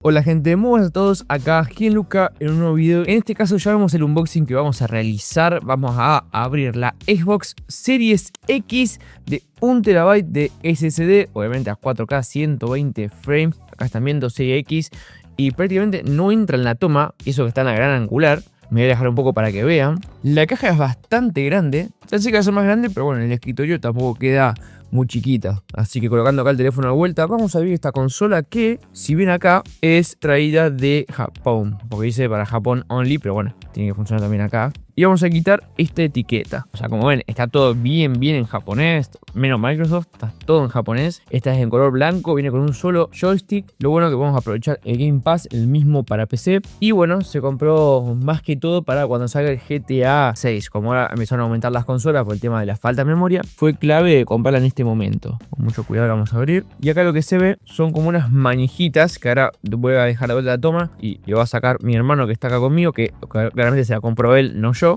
Hola gente, muy buenas a todos, acá Gianluca en un nuevo video. En este caso ya vemos el unboxing que vamos a realizar. Vamos a abrir la Xbox Series X de 1 TB de SSD, obviamente a 4K 120 frames. Acá están viendo Serie X y prácticamente no entra en la toma, eso que está en la gran angular. Me voy a dejar un poco para que vean. La caja es bastante grande, pensé que iba a ser más grande, pero bueno, el escritorio tampoco queda muy chiquita, así que colocando acá el teléfono de vuelta, vamos a abrir esta consola que, si ven acá, es traída de Japón, porque dice para Japón only, pero bueno, tiene que funcionar también acá. Y vamos a quitar esta etiqueta. O sea, como ven, está todo bien en japonés, menos Microsoft, está todo en japonés. Esta es en color blanco, viene con un solo joystick. Lo bueno es que vamos a aprovechar el Game Pass, el mismo para PC. Y bueno, se compró más que todo para cuando salga el GTA 6. Como ahora empezaron a aumentar las consolas por el tema de la falta de memoria, fue clave comprarla en este momento. Con mucho cuidado la vamos a abrir. Y acá lo que se ve son como unas manijitas que ahora voy a dejar la vuelta de la toma y le va a sacar mi hermano que está acá conmigo, que claramente se la compró él, no yo.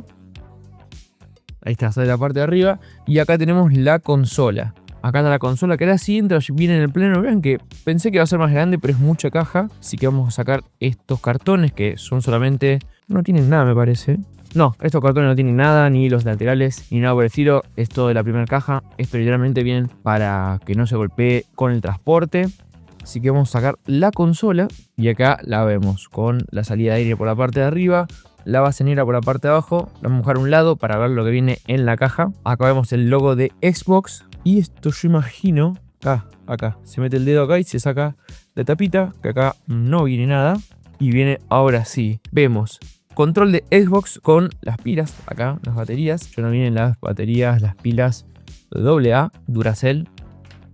Ahí está, sale la parte de arriba. Y acá tenemos la consola. Acá está la consola que ahora sí entra bien en el pleno. Vean que pensé que iba a ser más grande, pero es mucha caja. Así que vamos a sacar estos cartones que son solamente... No tienen nada, me parece. No, estos cartones no tienen nada, ni los laterales, ni nada por el estilo. Es todo de la primera caja. Esto literalmente viene para que no se golpee con el transporte. Así que vamos a sacar la consola. Y acá la vemos con la salida de aire por la parte de arriba, la base negra por la parte de abajo. La vamos a dejar a un lado para ver lo que viene en la caja. Acá vemos el logo de Xbox. Y esto yo imagino... Acá. Se mete el dedo acá y se saca la tapita. Que acá no viene nada. Y viene ahora sí. Vemos control de Xbox con las pilas. Acá, las baterías. Ya no vienen las baterías, las pilas AA, Duracell.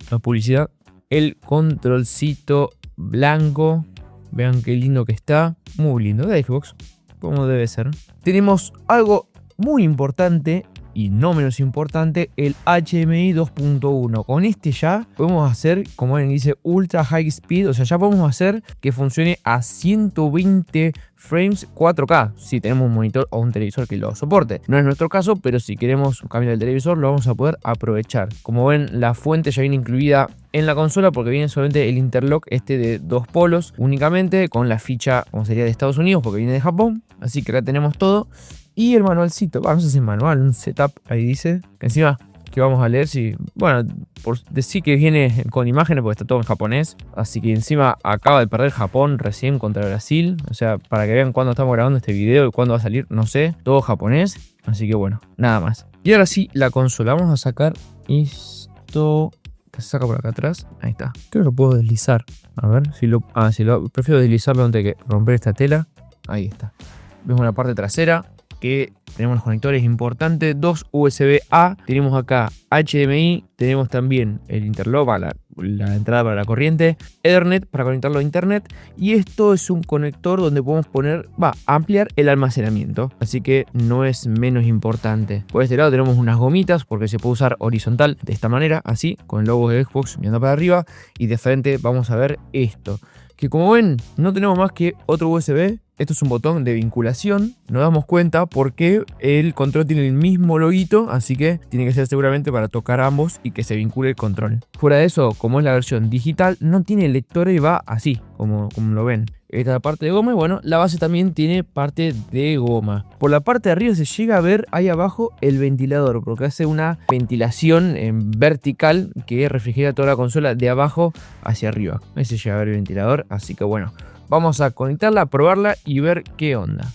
La publicidad. El controlcito blanco. Vean qué lindo que está. Muy lindo de Xbox, como debe ser. Tenemos algo muy importante y no menos importante, el HDMI 2.1. Con este ya podemos hacer, como alguien dice, ultra high speed. O sea, ya podemos hacer que funcione a 120 frames 4K si tenemos un monitor o un televisor que lo soporte. No es nuestro caso, pero si queremos cambiar el televisor lo vamos a poder aprovechar. Como ven, la fuente ya viene incluida en la consola porque viene solamente el interlock este de 2 polos únicamente, con la ficha como sería de Estados Unidos porque viene de Japón. Así que acá tenemos todo. Y el manualcito, no sé si es manual, un setup, ahí dice. Que encima que vamos a leer, si, bueno, por decir que viene con imágenes porque está todo en japonés. Así que encima acaba de perder Japón recién contra Brasil. O sea, para que vean cuándo estamos grabando este video y cuándo va a salir, no sé, todo japonés. Así que bueno, nada más. Y ahora sí, la consola, vamos a sacar esto... que se saca por acá atrás, ahí está. Creo que lo puedo deslizar, a ver, si lo prefiero deslizarlo antes que romper esta tela. Ahí está. Vemos la parte trasera, que tenemos los conectores importantes, 2 USB-A, tenemos acá HDMI, tenemos también el interlock, la entrada para la corriente, Ethernet para conectarlo a internet, y esto es un conector donde podemos ampliar el almacenamiento, así que no es menos importante. Por este lado tenemos unas gomitas porque se puede usar horizontal de esta manera, así, con el logo de Xbox mirando para arriba, y de frente vamos a ver esto, que como ven no tenemos más que otro USB. Esto es un botón de vinculación, nos damos cuenta porque el control tiene el mismo loguito, así que tiene que ser seguramente para tocar ambos y que se vincule el control. Fuera de eso, como es la versión digital, no tiene lector y va así, como lo ven. Esta es la parte de goma y bueno, la base también tiene parte de goma. Por la parte de arriba se llega a ver ahí abajo el ventilador, porque hace una ventilación en vertical que refrigera toda la consola de abajo hacia arriba. Ahí se llega a ver el ventilador, así que bueno. Vamos a conectarla, probarla y ver qué onda.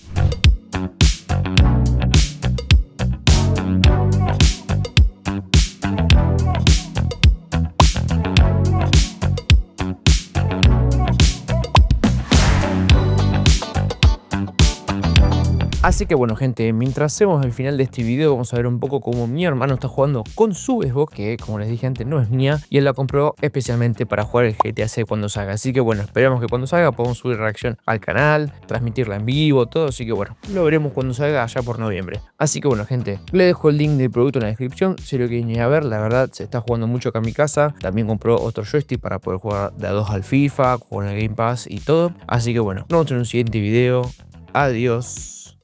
Así que bueno gente, mientras hacemos el final de este video vamos a ver un poco cómo mi hermano está jugando con su Xbox, que como les dije antes no es mía, y él la compró especialmente para jugar el GTA 6 cuando salga. Así que bueno, esperamos que cuando salga podamos subir reacción al canal, transmitirla en vivo, todo. Así que bueno, lo veremos cuando salga allá por noviembre. Así que bueno gente, le dejo el link del producto en la descripción si lo quieren ir a ver. La verdad se está jugando mucho acá en mi casa. También compró otro joystick para poder jugar de a 2 al FIFA, con el Game Pass y todo. Así que bueno, nos vemos en un siguiente video. Adiós.